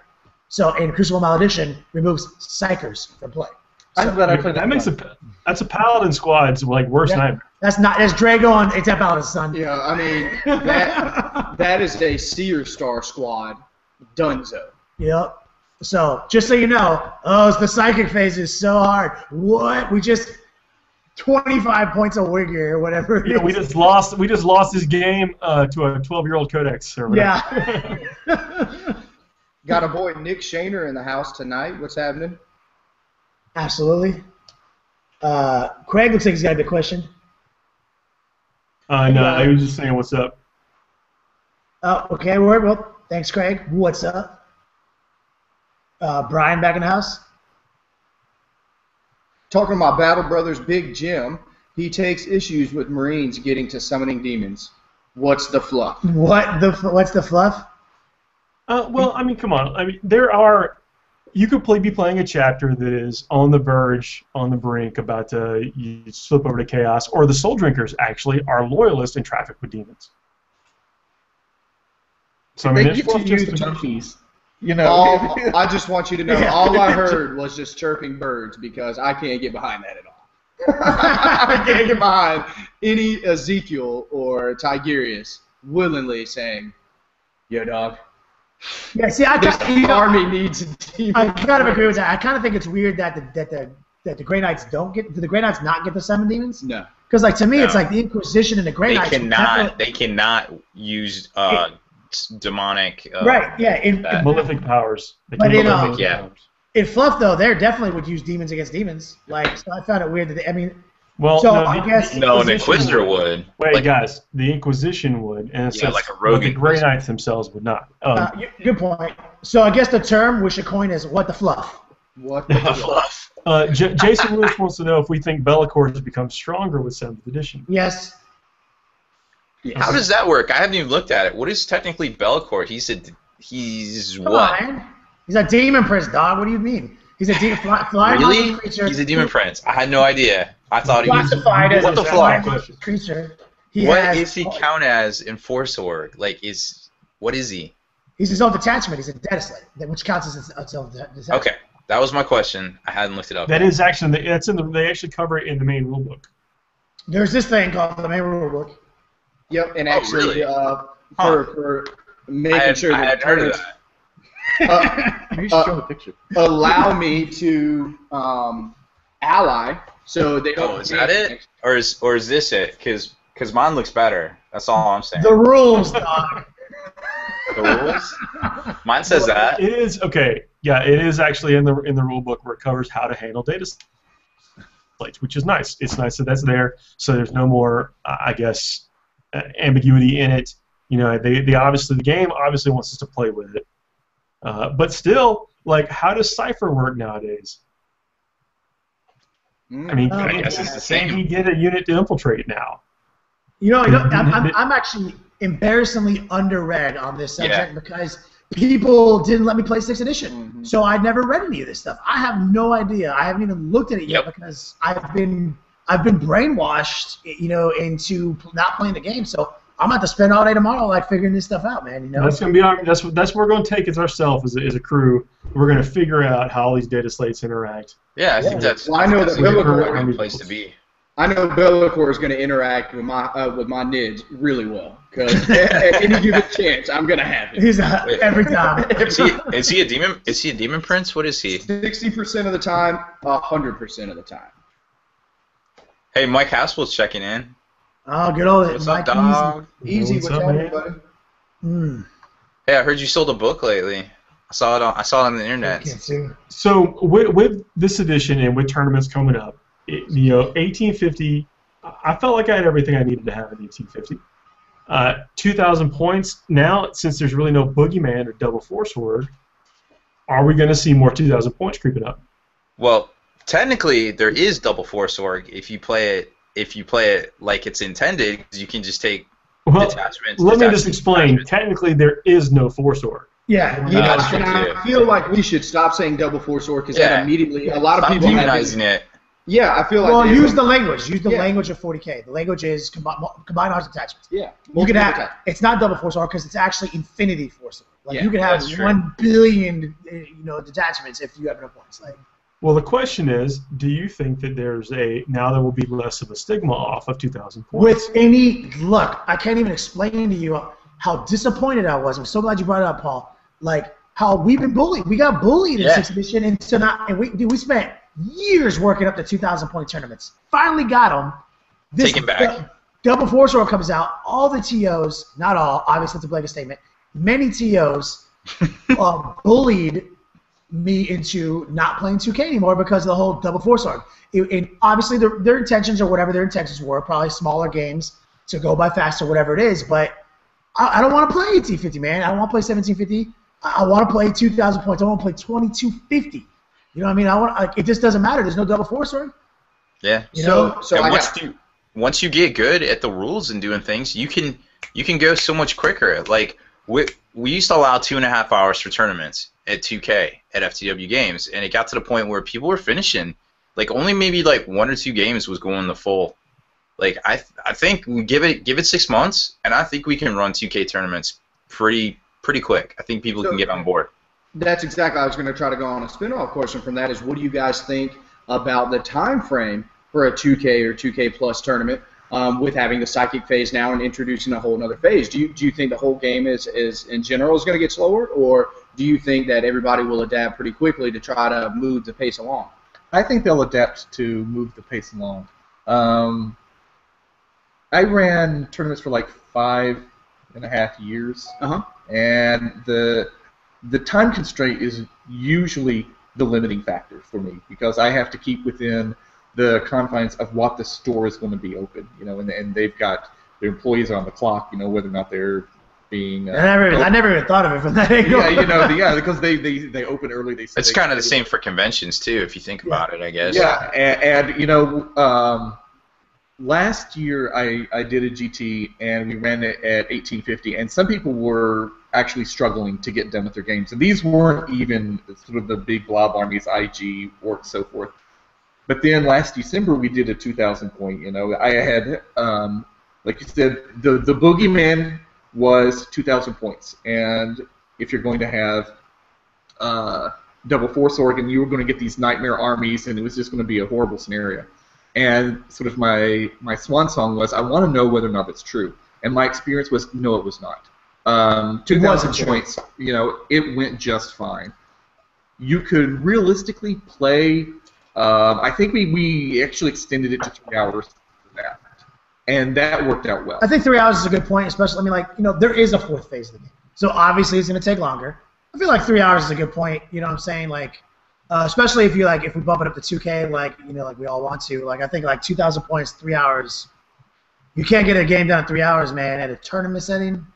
So, and Crucible Malediction removes Psychers from play. I'm glad I played that. That's a Paladin squad's worst nightmare. That's Drago on it's that Paladin's son. Yeah, I mean that is a Seer Star squad, Dunzo. Yep. So just so you know, the psychic phase is so hard. What? We just 25 points of Wigger or whatever. Yeah, we just lost this game to a 12-year-old Codex or whatever. Yeah. Got a boy Nick Shaner in the house tonight. What's happening? Absolutely. Craig looks like he's got a good question. No, he was just saying what's up. Okay, well, thanks, Craig. What's up? Brian back in the house? Talking about Battle Brothers Big Jim, he takes issues with Marines getting to summoning demons. What's the fluff? What's the fluff? Well, I mean, come on. I mean, there are you could be playing a chapter that is on the verge, on the brink, about to you slip over to chaos, or the Soul Drinkers actually are loyalists and traffic with demons. So I mean, They used to use turkeys. You know. I just want you to know, all I heard was just chirping birds because I can't get behind that at all. I can't get behind any Ezekiel or Tigerius willingly saying, "Yo, dog." Yeah, see, This army needs a demon. I kind of agree with that. I kind of think it's weird that the Grey Knights don't get. Do the Grey Knights not get the 7 demons? No. Because like to me, it's like the Inquisition and the Grey Knights. They cannot use demonic. Right. Yeah. Malefic powers. But in Fluff though, they definitely would use demons against demons. Like, so I found it weird that I guess no, an Inquisitor would. Wait, guys, the Inquisition would, and it says, like a rogue. The Grey Knights themselves would not. Good point. So I guess the term we should coin is "what the fluff." What the fluff? Jason Lewis wants to know if we think Bellicor has become stronger with 7th edition. Yes. How does that work? I haven't even looked at it. What is technically Bellicor? He's what? On. He's a demon prince, dog. What do you mean? He's a demon flying really? creature. He's a demon prince. I had no idea. I thought he was classified as what the fuck creature. What is he count as in Force Org? Like, what is he? He's his own detachment. He's a dead slate, which counts as his own detachment. Okay, that was my question. I hadn't looked it up. That is actually they actually cover it in the main rulebook. There's this thing called the main rulebook. Yep, and actually, really? for making sure I had heard of that. You should show the picture. Allow me to ally, so they don't. Oh, is that it? Or is this it? Because mine looks better. That's all I'm saying. The rules, dog. The rules? Mine says that. It is okay. Yeah, it is actually in the rule book where it covers how to handle data slates, which is nice. It's nice that that's there, so there's no more, I guess, ambiguity in it. You know, they obviously the game obviously wants us to play with it, but still, like, how does Cypher work nowadays? I mean, I guess it's the same. Can he get a unit to infiltrate now? You know, I'm actually embarrassingly underread on this subject because people didn't let me play 6th edition. Mm-hmm. So I'd never read any of this stuff. I have no idea. I haven't even looked at it yet because I've been brainwashed, you know, into not playing the game. So I'm about to spend all day tomorrow like figuring this stuff out, man. You know, that's gonna be that's what we're gonna take as ourselves as a crew. We're gonna figure out how all these data slates interact. Yeah, I think that's. Well, I know that Bellicor is a good place to be. I know Bellicor is going to interact with my NIDS really well because at any given chance, I'm going to have it. He's every time. Is he a demon? Is he a demon prince? What is he? 60% of the time, 100% of the time. Hey, Mike Haspel's checking in. Oh, good old What's Mike. up, dog? Easy. What's happening, buddy? Hey, I heard you sold a book lately. I saw it on the internet. So with this edition and with tournaments coming up, 1850. I felt like I had everything I needed to have in 1850. 2,000 points. Now, since there's really no boogeyman or double force word, are we going to see more 2,000 points creeping up? Well, technically, there is double force org if you play it like it's intended. You can just take detachments. Let me just explain. Technically, there is no force org. Yeah, I feel like we should stop saying double force org because that immediately a lot of people demonizing it. Yeah, I feel like. Well, use the language. Use the language of 40K. The language is combined arms attachments. Yeah. You can have. It's not double force org because it's actually infinity force org. Like you can have 1 billion, detachments if you have enough points. Like. Well, the question is, do you think that there will be less of a stigma off of 2,000 points? With any luck, I can't even explain to you how disappointed I was. I'm so glad you brought it up, Paul. Like how we've been bullied. We got bullied in 6th edition into not, and we spent years working up to 2,000 point tournaments. Finally got them. Take it back. Double Force Org comes out. All the TOs, not all, obviously it's a blanket statement. Many TOs bullied me into not playing 2K anymore because of the whole Double Force Org. And obviously their intentions or whatever their intentions were, probably smaller games to go by fast or whatever it is. But I don't want to play 1850, man. I don't want to play 1750. I want to play 2,000 points. I want to play 2250. You know what I mean? It just doesn't matter. There's no double force org. Yeah. So once you get good at the rules and doing things, you can go so much quicker. Like we used to allow 2.5 hours for tournaments at 2K, at FTW Games, and it got to the point where people were finishing. Like only maybe like 1 or 2 games was going the full. Like I think we give it 6 months, and I think we can run 2K tournaments pretty quick. I think people can get on board. That's exactly. I was going to try to go on a spin-off question from that. Is what do you guys think about the time frame for a 2K or 2K Plus tournament? With having the psychic phase now and introducing a whole other phase, do you think the whole game is in general is going to get slower, or do you think that everybody will adapt pretty quickly to try to move the pace along? I think they'll adapt to move the pace along. I ran tournaments for like 5.5 years, and the time constraint is usually the limiting factor for me because I have to keep within the confines of what the store is going to be open, and they've got their employees on the clock, whether or not they're being. I never even thought of it from that angle. Yeah, because they open early. It's kind of the same for conventions too, if you think about it, I guess. Yeah, and last year I did a GT and we ran it at 1850, and some people were actually struggling to get done with their games, and these weren't even sort of the big blob armies, IG, Orc, so forth. But then last December we did a 2,000 point. I had, like you said, the boogeyman was 2,000 points, and if you're going to have double force organ, you were going to get these nightmare armies, and it was just going to be a horrible scenario. And sort of my swan song was, I want to know whether or not it's true. And my experience was, no, it was not. 2,000 points, it went just fine. You could realistically play. I think we actually extended it to 3 hours for that, and that worked out well. I think 3 hours is a good point, especially, there is a 4th phase of the game. So obviously it's going to take longer. I feel like 3 hours is a good point, you know what I'm saying? Especially if if we bump it up to 2K, like we all want to. I think 2,000 points, 3 hours. You can't get a game done in 3 hours, man, at a tournament setting.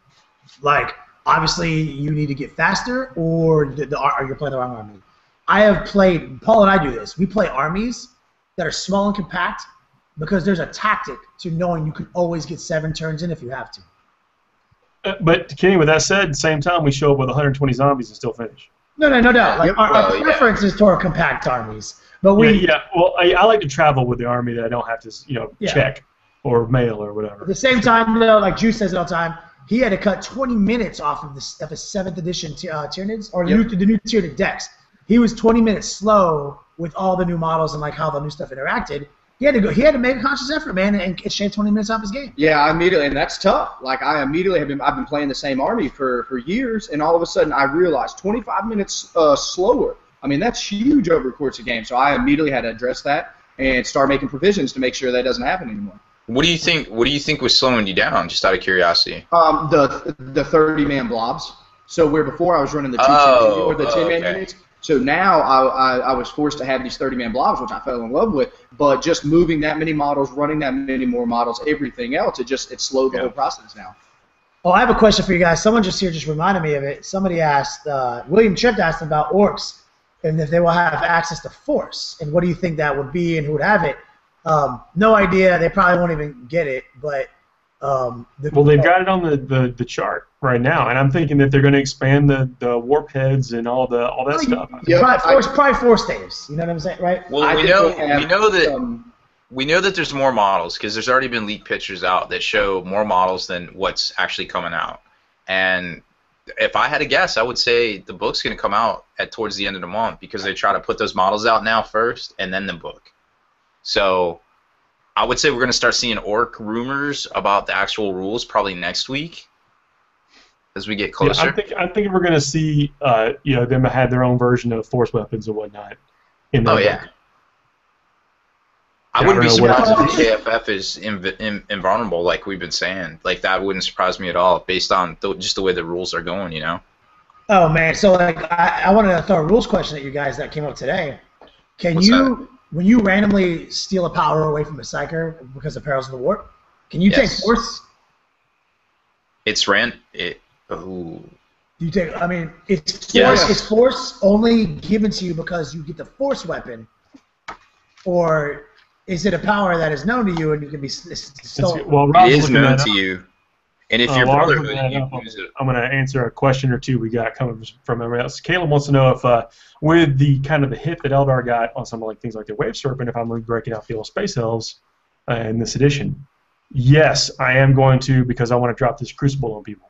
Obviously you need to get faster or you're playing the wrong army. I have played, Paul and I do this, we play armies that are small and compact because there's a tactic to knowing you can always get 7 turns in if you have to. But, Kenny, with that said, at the same time, we show up with 120 zombies and still finish. No doubt. Our preference is toward compact armies. But well, I like to travel with the army that I don't have to, check or mail or whatever. At the same time, though, like Juice says it all the time, he had to cut 20 minutes off of his 7th edition Tyranids, or the new Tyranid decks. He was 20 minutes slow with all the new models and how the new stuff interacted. He had to make a conscious effort, man, and it shaved 20 minutes off his game. Yeah, immediately, and that's tough. I've been playing the same army for years, and all of a sudden I realized 25 minutes slower. That's huge over the course of the game. So I immediately had to address that and start making provisions to make sure that doesn't happen anymore. What do you think was slowing you down? Just out of curiosity. The 30-man blobs. So where before I was running the 2 or the 10-man units. So now I was forced to have these 30-man blobs, which I fell in love with. But just moving that many models, running that many more models, everything else, it slowed the whole process now. Oh, I have a question for you guys. Someone just reminded me of it. Somebody asked, William Tripp asked about orcs and if they will have access to force. And what do you think that would be and who would have it? No idea. They probably won't even get it. But they've got it on the chart right now, and I'm thinking that they're going to expand the warp heads and all that stuff. Yeah, probably 4 staves. You know what I'm saying, right? Well, we know that there's more models because there's already been leaked pictures out that show more models than what's actually coming out. And if I had to guess, I would say the book's going to come out towards the end of the month because they try to put those models out now first and then the book. So I would say we're going to start seeing orc rumors about the actual rules probably next week as we get closer. Yeah, I'm thinking we're going to see them have their own version of force weapons and whatnot. I wouldn't be surprised if the KFF is invulnerable, like we've been saying. That wouldn't surprise me at all, based on just the way the rules are going, Oh man, so I wanted to throw a rules question at you guys that came up today. When you randomly steal a power away from a psyker because of Perils of the Warp, can you take force? It's ooh. You take. It's force. Yes. Is force only given to you because you get the force weapon, or is it a power that is known to you and you can be stolen? It is known to you. And if your while I'm Brotherhood, looking that you up, use it. I'm going to answer a question or two we got coming from everybody else. Caleb wants to know if, with the kind of the hit that Eldar got on some like things like the Wave Serpent, if I'm going to be breaking out the old Space Elves in this edition. Yes, I am going to, because I want to drop this Crucible on people.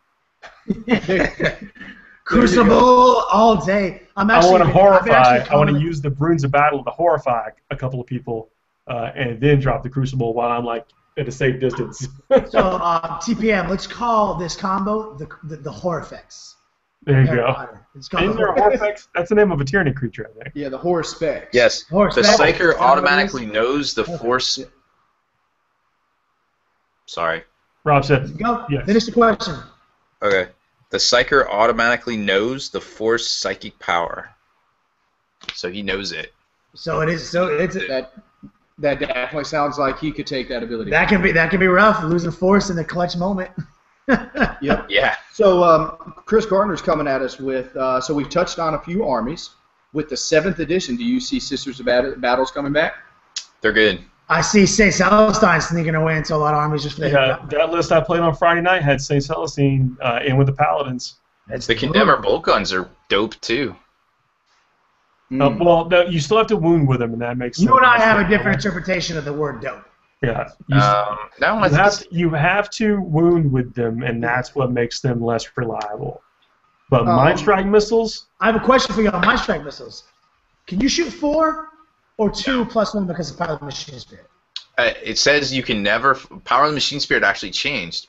Crucible all day. I want to horrify. I want to use the Runes of Battle to horrify a couple of people, and then drop the Crucible while I'm like at a safe distance. So TPM, let's call this combo the Horrifex. There you go. Isn't there a Horrifex? That's the name of a tyranny creature, I think. Yeah, the Horrifex. Yes. The Psyker automatically knows the Okay. force. Sorry. Rob said. Go. Yes. Finish the question. Okay. The Psyker automatically knows the force psychic power. So he knows it. So it is. So it's That definitely sounds like he could take that ability. that can be rough, losing force in the clutch moment. Yep. Yeah. So Chris Gardner's coming at us with, so we've touched on a few armies. With the 7th edition, do you see Sisters of Battles coming back? They're good. I see St. Celestine sneaking away into a lot of armies just for the that list I played on Friday night had St. Celestine in with the Paladins. The Condemner bolt guns are dope too. Well, no, you still have to wound with them, and that makes sense. You and I have a different interpretation of the word dope. Yeah. You have to wound with them, and that's what makes them less reliable. But Mind Strike missiles? I have a question for you on Mind Strike missiles. Can you shoot 4 or 2 plus 1 because of Power of the Machine Spirit? It says you can never. Power of the Machine Spirit actually changed.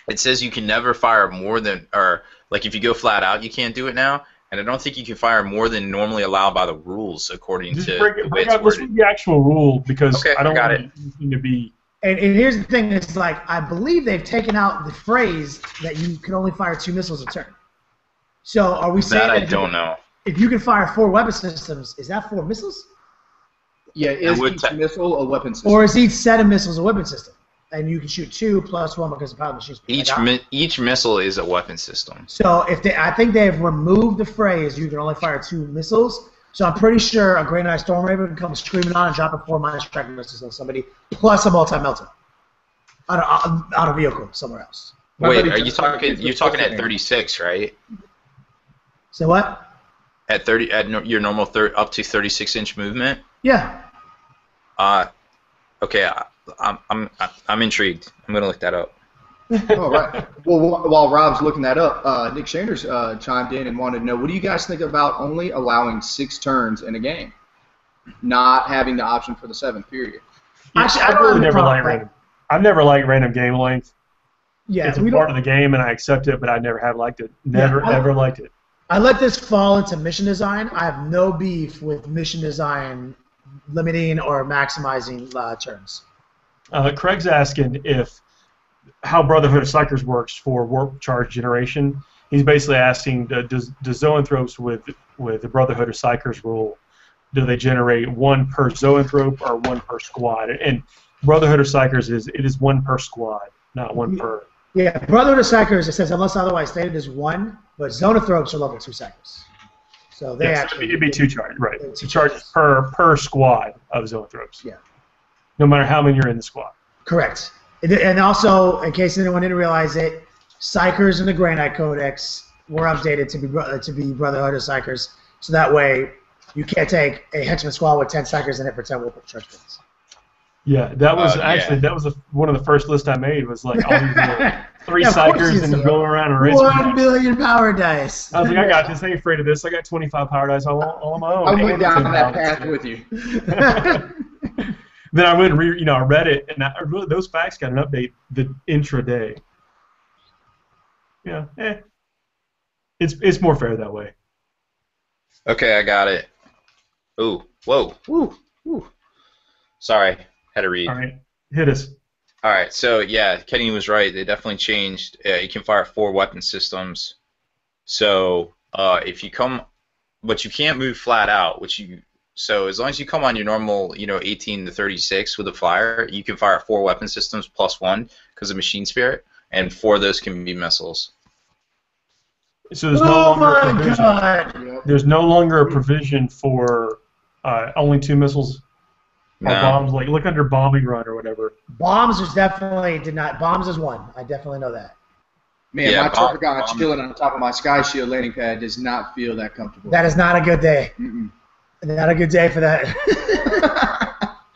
It says you can never fire more than, or like if you go flat out, you can't do it now. And I don't think you can fire more than normally allowed by the rules, according to the way it's let's read the actual rule, because I don't want it to be... And here's the thing, it's like, I believe they've taken out the phrase that you can only fire 2 missiles a turn. So are we saying that I don't know. If you can fire 4 weapon systems, is that 4 missiles? Yeah, is each missile a weapon system? Or is each set of missiles a weapon system? And you can shoot 2 plus 1 because of Power of the Machine Spirit. Each missile is a weapon system. So I think they've removed the phrase you can only fire 2 missiles. So I'm pretty sure a Grey Knight Stormraven can come screaming on and drop a 4 Mind Strike missiles on somebody, plus a multi-melter out of vehicle somewhere else. Wait, are you talking? You're talking at 36, right? So what? At your normal up to 36-inch movement. Yeah. Okay. I'm intrigued. I'm gonna look that up. All right. Well, while Rob's looking that up, Nick Sanders chimed in and wanted to know, what do you guys think about only allowing 6 turns in a game, not having the option for the 7th period? Actually, I've never liked random game length. Yeah, it's a part of the game, and I accept it, but I never have liked it. Ever liked it. I let this fall into mission design. I have no beef with mission design limiting or maximizing turns. Craig's asking how Brotherhood of Psychers works for warp charge generation. He's basically asking, does Zoanthropes with the Brotherhood of Psychers rule, do they generate 1 per Zoanthrope or 1 per squad? And Brotherhood of Psychers is 1 per squad, not 1 per. Yeah, Brotherhood of Psychers, it says unless otherwise stated, is 1, but Zoanthropes are level 2 Psychers. So they it'd be 2 charges, right? 2 charges per squad of Zoanthropes. Yeah. No matter how many are in the squad. Correct. And also, in case anyone didn't realize it, Psychers in the Grey Knight Codex were updated to be Brotherhood of Psychers, so that way you can't take a henchman squad with 10 Psychers in it for 10 warp charge points. Yeah, that was that was one of the first lists I made. Was like all these 3 Psychers and going around and racing. 1 billion power dice. I was like, I got this. I ain't afraid of this. I got 25 power dice all on my own. I went down that path with you. Then I went and I read it, and those facts got an update the intraday. Yeah, it's more fair that way. Okay, I got it. Ooh, whoa, ooh. Sorry, had to read. All right, hit us. All right, so yeah, Kenny was right. They definitely changed. You can fire 4 weapon systems. So if you come, but you can't move flat out, So as long as you come on your normal, 18 to 36 with a flyer, you can fire 4 weapon systems plus 1 because of Machine Spirit, and 4 of those can be missiles. So there's no longer a provision. There's no longer a provision for only 2 missiles. Or bombs, like look under bombing run or whatever. Bombs is definitely did not. Bombs is one. I definitely know that. Man, my trucker guy chilling on top of my Sky Shield landing pad does not feel that comfortable. That is not a good day. Mm-mm. Not a good day for that.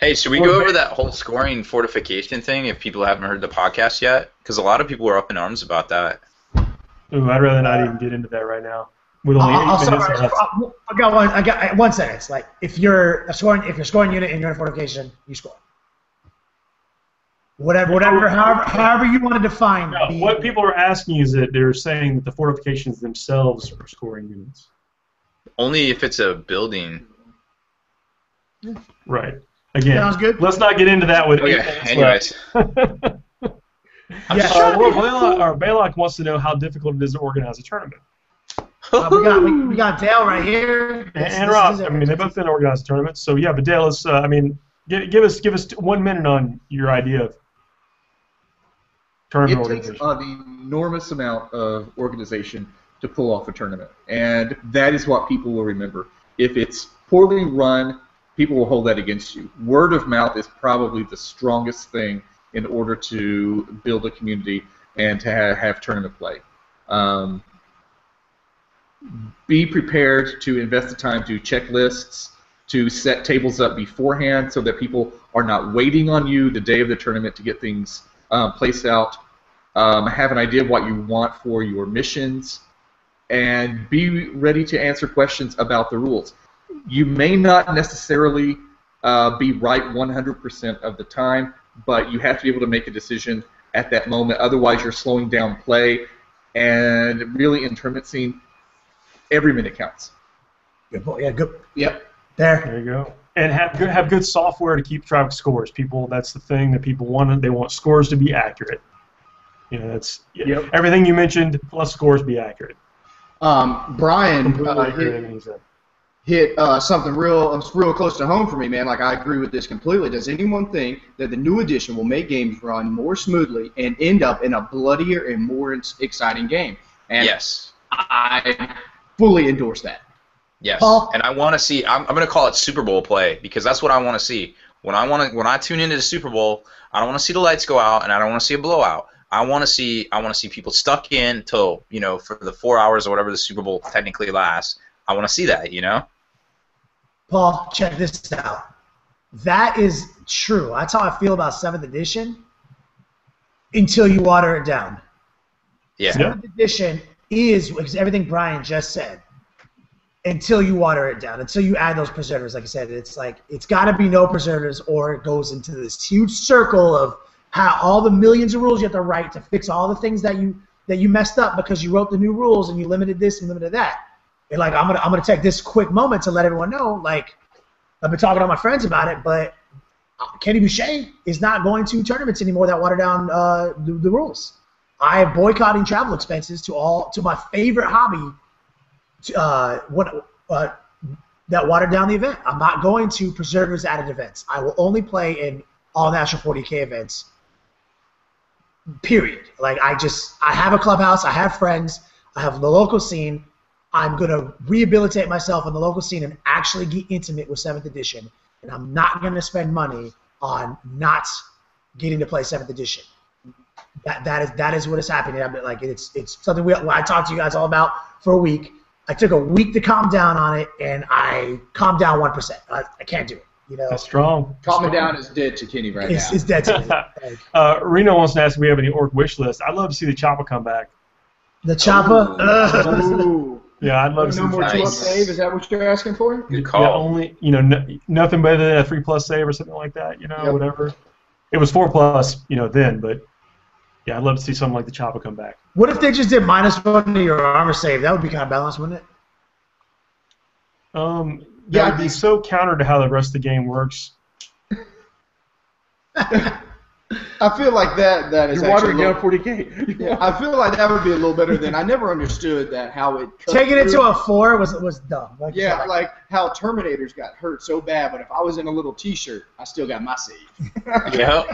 Hey, should we go over that whole scoring fortification thing if people haven't heard the podcast yet? Because a lot of people are up in arms about that. Ooh, I'd rather not even get into that right now. With only 8 minutes I got 1 sentence. Like if you're scoring unit and you're in fortification, you score. However you want to define. No, what people are asking is that they're saying that the fortifications themselves are scoring units. Only if it's a building. Right. Again, sounds good. Let's not get into that with. Okay. Anyways. Balak wants to know how difficult it is to organize a tournament. We got Dale right here. And Rob. I mean, they both didn't organize a tournament. So yeah, but Dale, let's. Give us 1 minute on your idea of tournament organization. It takes an enormous amount of organization to pull off a tournament, and that is what people will remember. If it's poorly run, people will hold that against you. Word of mouth is probably the strongest thing in order to build a community and to have tournament play. Be prepared to invest the time to check lists, to set tables up beforehand so that people are not waiting on you the day of the tournament to get things placed out. Have an idea of what you want for your missions, and be ready to answer questions about the rules. You may not necessarily be right 100% of the time, but you have to be able to make a decision at that moment. Otherwise, you're slowing down play, and really in tournament scene, every minute counts. Good. Yeah, good. Yep. There you go. And have good software to keep track of scores. People, that's the thing that people want. They want scores to be accurate. You know, that's everything you mentioned plus scores be accurate. Brian hit something real close to home for me, man. Like, I agree with this completely. Does anyone think that the new edition will make games run more smoothly and end up in a bloodier and more exciting game? And yes. I fully endorse that. Yes, and I want to see. I'm going to call it Super Bowl play because that's what I want to see. When I tune into the Super Bowl, I don't want to see the lights go out, and I don't want to see a blowout. I want to see people stuck in till for the 4 hours or whatever the Super Bowl technically lasts. I want to see that, Paul, check this out. That is true. That's how I feel about 7th edition until you water it down. Yeah. 7th edition is everything Brian just said. Until you water it down, until you add those preservatives, like I said, it's got to be no preservatives, or it goes into this huge circle of how all the millions of rules you have to write to fix all the things that you messed up because you wrote the new rules and you limited this and limited that. And like I'm gonna take this quick moment to let everyone know, like I've been talking to my friends about it, but Kenny Boucher is not going to tournaments anymore that water down the rules. I am boycotting travel expenses to my favorite hobby. That watered down the event. I'm not going to preservatives added events. I will only play in all National 40K events. Period. Like I have a clubhouse. I have friends. I have the local scene. I'm gonna rehabilitate myself in the local scene and actually get intimate with 7th edition. And I'm not gonna spend money on not getting to play 7th edition. That is what is happening. I mean, like it's something I talked to you guys all about for a week. I took a week to calm down on it, and I calmed down 1%. I can't do it. That's strong. Calming down is dead to Kenny now. It's dead to me. Reno wants to ask if we have any orc wish list. I'd love to see the Choppa come back. The Choppa? Ooh. Yeah, I'd love to see no more 2+ save. Is that what you're asking for? Good call. Yeah, only nothing better than a 3+ save or something like that. Whatever. It was 4+, then, but. Yeah, I'd love to see something like the Choppa come back. What if they just did -1 to your armor save? That would be kind of balanced, wouldn't it? That would be so counter to how the rest of the game works. I feel like that is you're watering down 40K. Yeah, I feel like that would be a little better than I never understood that how it taking it to a 4 was dumb. Like how Terminators got hurt so bad, but if I was in a little T-shirt, I still got my save. Yeah.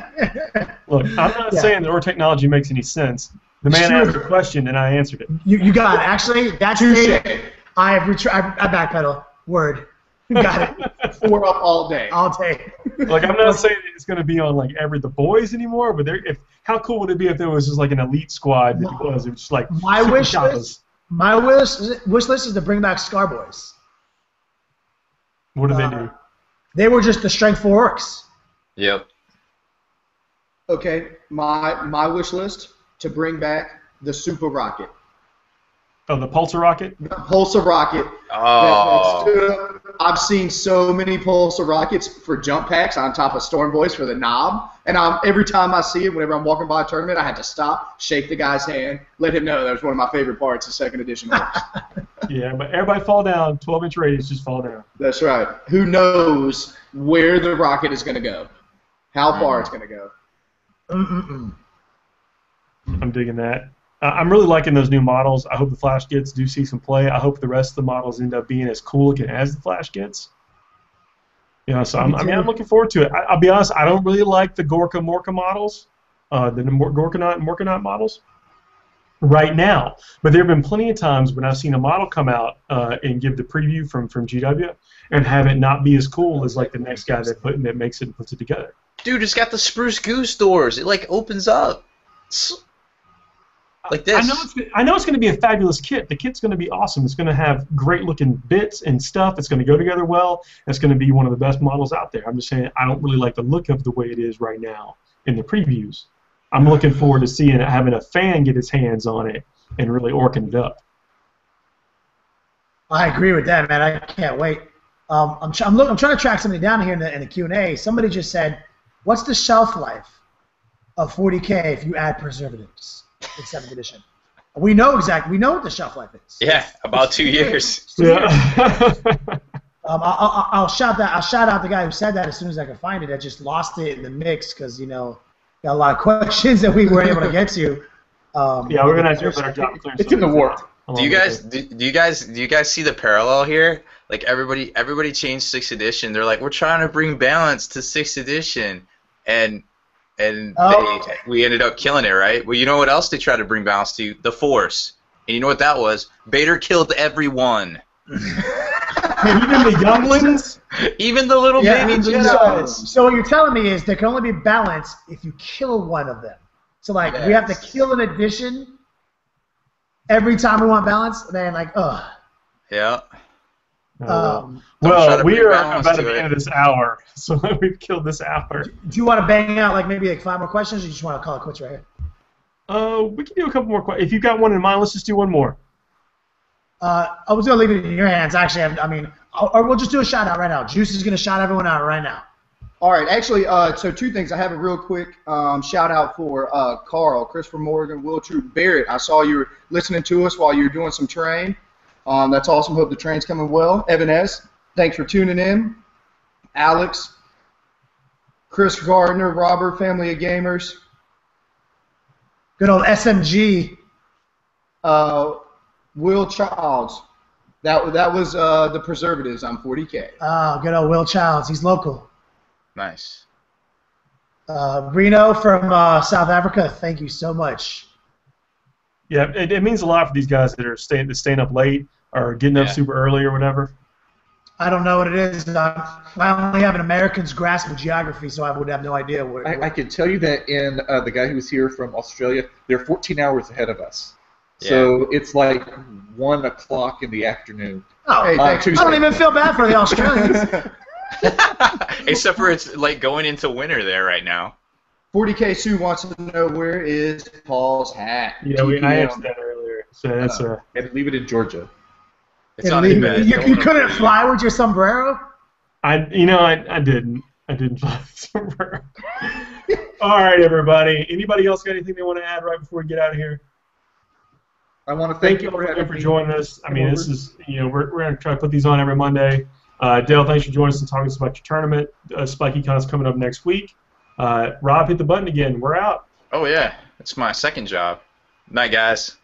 Look, I'm not saying that our technology makes any sense. The man asked a question and I answered it. You got it. Actually, that's it. I backpedal. Word. You got it. 4 up all day. All day. Like, I'm not saying it's going to be on like The Boys anymore, but how cool would it be if there was just like an elite squad that it was just like my wish list. My wish list is to bring back Scar Boys. What do they do? They were just the Strength 4 orcs. Yep. Okay, my wish list to bring back the Super Rocket. Oh, the Pulsar Rocket? The Pulsar Rocket. Oh. I've seen so many Pulsar Rockets for jump packs on top of Storm Voice for the knob, and every time I see it, whenever I'm walking by a tournament, I had to stop, shake the guy's hand, let him know that was one of my favorite parts of second edition orcs. Yeah, but everybody fall down. 12-inch radius, just fall down. That's right. Who knows where the rocket is going to go? How far it's going to go? I'm digging that. I'm really liking those new models. I hope the Flash Gits do see some play. I hope the rest of the models end up being as cool looking as the Flash Gits. You know, so I'm looking forward to it. I'll be honest, I don't really like the Gorka-Morka models, the Gorkanaut and Morkanaut models right now. But there have been plenty of times when I've seen a model come out and give the preview from GW and have it not be as cool as like the next guy that makes it and puts it together. Dude, it's got the Spruce Goose doors. It like opens up. Like this. I know it's going to be a fabulous kit. The kit's going to be awesome. It's going to have great looking bits and stuff. It's going to go together well. It's going to be one of the best models out there. I'm just saying I don't really like the look of the way it is right now in the previews. I'm looking forward to having a fan get his hands on it and really orking it up. I agree with that, man. I can't wait. I'm trying to track somebody down here in the Q&A. Somebody just said, "What's the shelf life of 40K if you add preservatives in 7th edition?" We know what the shelf life is. Yeah, about 2 years. Yeah. I'll shout out the guy who said that as soon as I can find it. I just lost it in the mix because got a lot of questions that we weren't able to get to. Yeah, we're gonna have to do a better job clearing. It's in the warp. Do you guys see the parallel here? Like everybody changed 6th edition. They're like, we're trying to bring balance to 6th edition, and we ended up killing it, right? Well, you know what else they tried to bring balance to? The Force. And you know what that was? Vader killed everyone. Even the younglings? Even the little baby Jedi. So what you're telling me is there can only be balance if you kill one of them. So we have to kill an addition every time we want balance. Man, Yeah. Well, we are about at the end of this hour, so we've killed this hour. Do you want to bang out maybe 5 more questions, or you just want to call it quits right here? We can do a couple more questions. If you've got one in mind, let's just do one more. I was going to leave it in your hands. Actually, or we'll just do a shout out right now. Juice is going to shout everyone out right now. All right, actually, so 2 things. I have a real quick shout out for Carl, Christopher Morgan, Will True Barrett. I saw you were listening to us while you were doing some train. That's awesome. Hope the train's coming well. Evan S., thanks for tuning in. Alex, Chris Gardner, Robert, Family of Gamers. Good old SMG. Will Childs. That was the preservatives on 40K. Oh, good old Will Childs. He's local. Nice. Reno from South Africa, thank you so much. Yeah, it means a lot for these guys that are staying up late or getting up super early or whatever. I don't know what it is. I only have an American's grasp of geography, so I would have no idea what. I can tell you that in the guy who was here from Australia, they're 14 hours ahead of us. Yeah. So it's like 1 o'clock in the afternoon. Oh, hey, I don't even feel bad for the Australians. Except for it's like going into winter there right now. 40K Sue wants to know where is Paul's hat. Yeah, I asked that earlier. So that's and leave it in Georgia. It's not even bad. You couldn't fly with your sombrero? I didn't. I didn't fly with sombrero. All right, everybody. Anybody else got anything they want to add right before we get out of here? I want to thank you for joining us. I mean, this is we're going to try to put these on every Monday. Dale, thanks for joining us and talking to us about your tournament. SpikeyCon's coming up next week. Rob, hit the button again. We're out. Oh, yeah. It's my second job. Night, guys.